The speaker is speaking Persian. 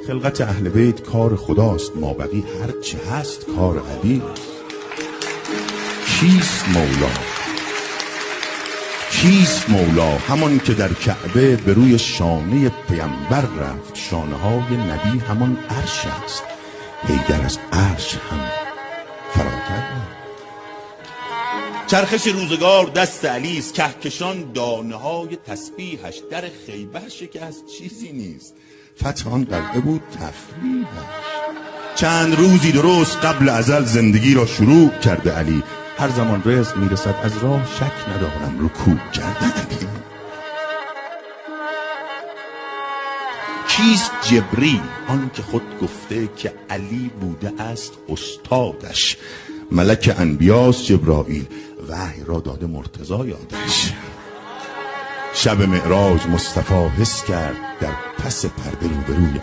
خلقت اهل بیت کار خداست، مابقی هر چه هست کار علی. کیست مولا؟ کیست مولا؟ همان که در کعبه به روی شانه پیامبر رفت. شانه های نبی همان عرش است، حیدر از عرش هم فراتر رفت. چرخش روزگار دست علی است، کهکشان دانه های تسبیحش. در خیبر شکست چیزی نیست، فتح آن قلعه بود تفریحش. چند روزی درست قبل ازل زندگی را شروع کرده علی. هر زمان رزق میرسد از راه شک ندارم رکوع کرده علی. کیست جبریل؟ آن که خود گفته که علی بوده است استادش. ملک انبیاست جبرائیل، وحی را داده مرتضی یادش. شب معراج مصطفی حس کرد در پس پرده روبروی علی.